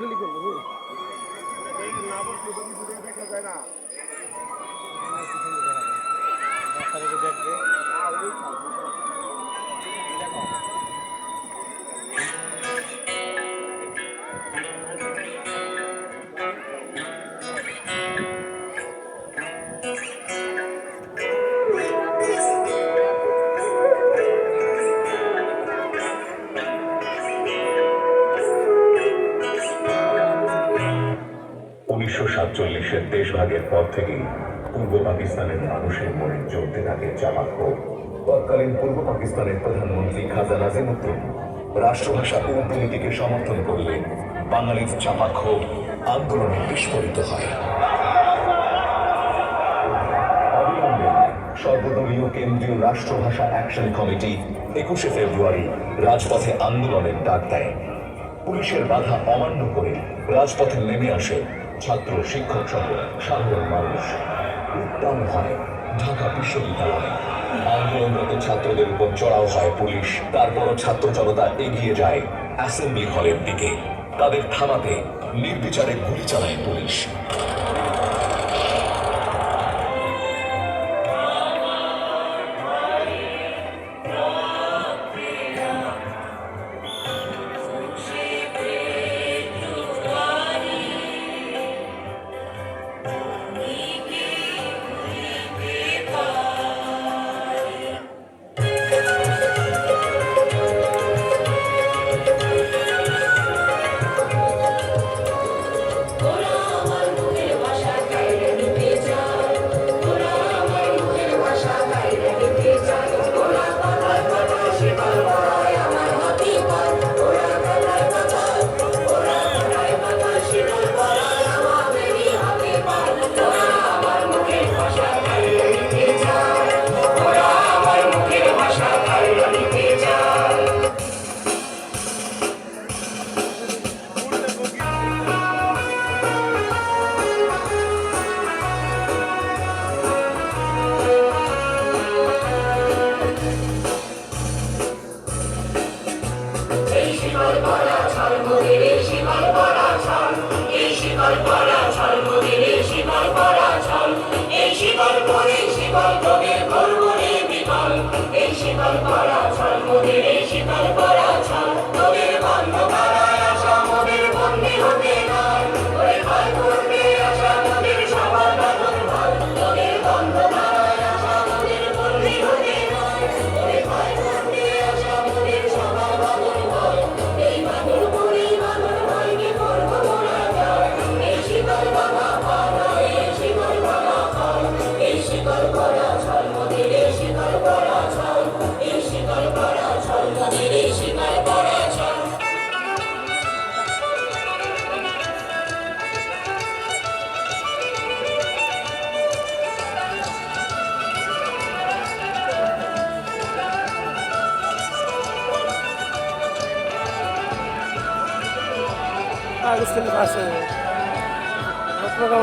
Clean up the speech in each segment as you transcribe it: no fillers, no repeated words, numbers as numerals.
গুলি করবো দেখবে 1947-এর দেশভাগের পর থেকেই পূর্ব পাকিস্তানের মানুষের মনে জ্বলতে থাকে জামাত ক্ষোভ। তৎকালীন পূর্ব পাকিস্তানের প্রধানমন্ত্রী খাজা নাজিমুদ্দিন রাষ্ট্রভাষা উর্দু নীতিকে সমর্থন করলে বাঙালির চাপা ক্ষোভ আন্দোলনে বিস্ফোরিত হয়। অবিলম্বে সর্বদলীয় কেন্দ্রীয় রাষ্ট্রভাষা অ্যাকশন কমিটি 21শে ফেব্রুয়ারি রাজপথে আন্দোলনের ডাক দেয়। পুলিশের বাধা অমান্য করে রাজপথে নেমে আসে ছাত্র শিক্ষক সহ সাধারণ মানুষ। উত্তাল হয় ঢাকা বিশ্ববিদ্যালয়। আন্দোলনরত ছাত্রদের উপর চড়াও হয় পুলিশ। তারপরও ছাত্র জনতা এগিয়ে যায় অ্যাসেম্বলি হলের দিকে। তাদের থামাতে নির্বিচারে গুলি চালায় পুলিশ।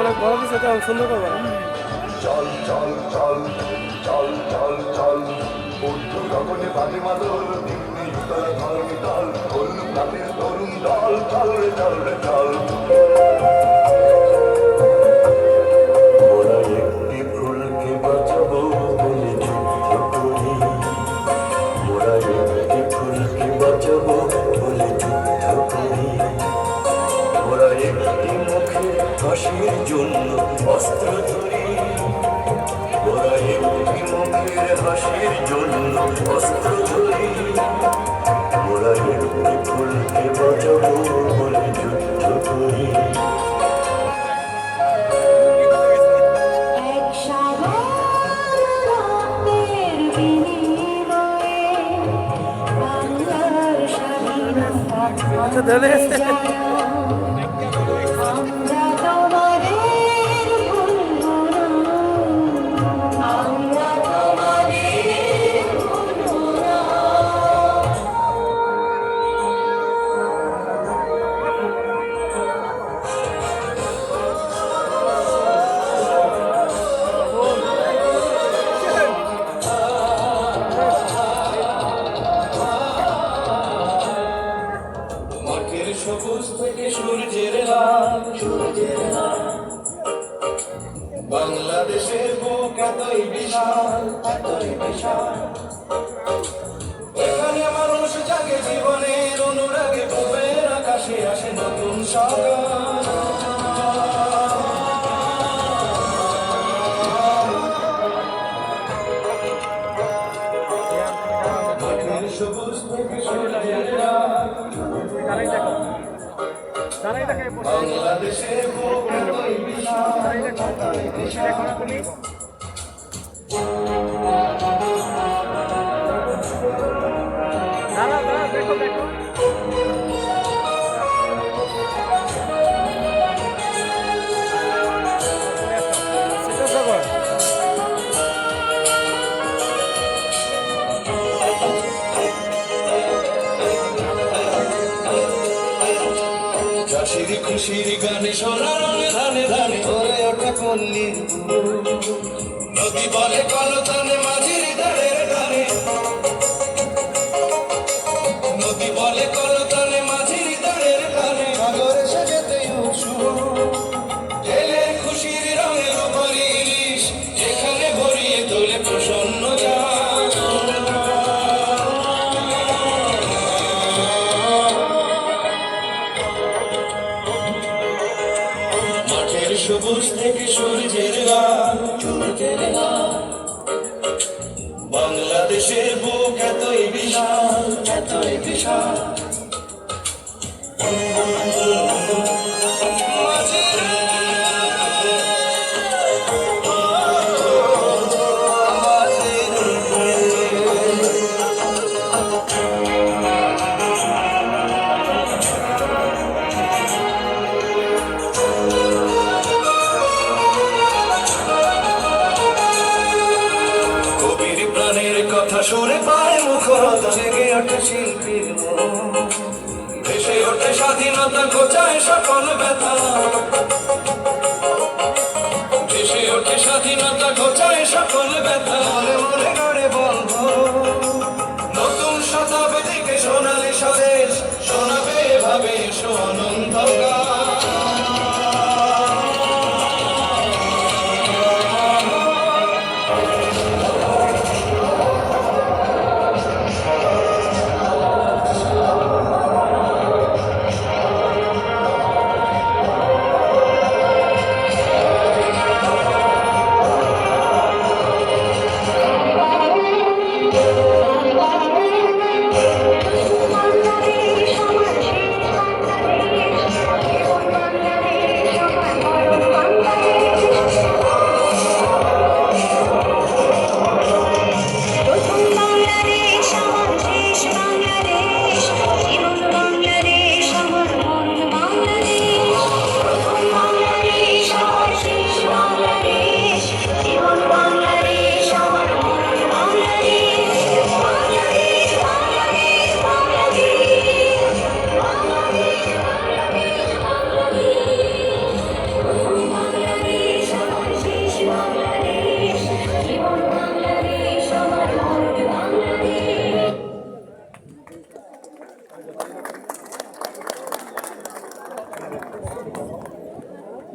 অনেক বড় কিছু সুন্দর করবো। চল চল চল চল চল চল উর্দু গগনে বাজে মাদল দিনে উতল ধরণী দল তরুণ প্রাণের তরুণ দল চল রে চল রে চল। ওরা একটি ফুলকে বাঁচাবো বলে যুদ্ধ করি, ওরা একটি ফুলকে বাঁচাবো বলে যুদ্ধ করি, ওরা একটি মুখের হাসির জন্য অস্ত্র ধরি, ওরা একটি মুখের হাসির জন্য অস্ত্র ধরি, ওরা একটি ফুলকে বাঁচাবো বলে যুদ্ধ করি। সবুজ বিশাল এখানে মানুষ জাগে জীবনের অনুরাগে পূবের আকাশে আসে নতুন সকাল মাঠের সবুজ থেকে সূর্যের রাত বাংলাদেশের বুক এতই বিশাল চাষির খুশির গানে সোনার রঙে ধানে ধানে ভরে ওঠে পল্লীর নদী বলে কলতানে মাঝির ধারের ধারে নদী বলে কলতানে মাঝির ধারের ধারে সাগরে সাজাতে উৎসুক জেলের খুশির রঙে রূপালী ইলিশ যেখানে ভরিয়ে তোলে প্রসন্ন মাঠের সবুজ থেকে সূর্যের বাংলাদেশের বুক এতই বিশাল এতই বিশাল কথা সুরে পায় মুখরতা জেগে ওঠে শিল্পীর মন ভেসে ওঠে স্বাধীনতা ঘোচায় সকল ব্যথা ভেসে ওঠে স্বাধীনতা ঘোচায় সকল ব্যথা মনে মনে গড়ে বন্ধ নতুন শতাব্দীকে সোনালি স্বরেশ শোনাবে এভাবে এসো অনন্ত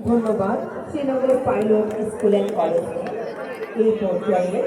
ধন্যবাদ Srinagar pilot school and college এই পর্যায়ে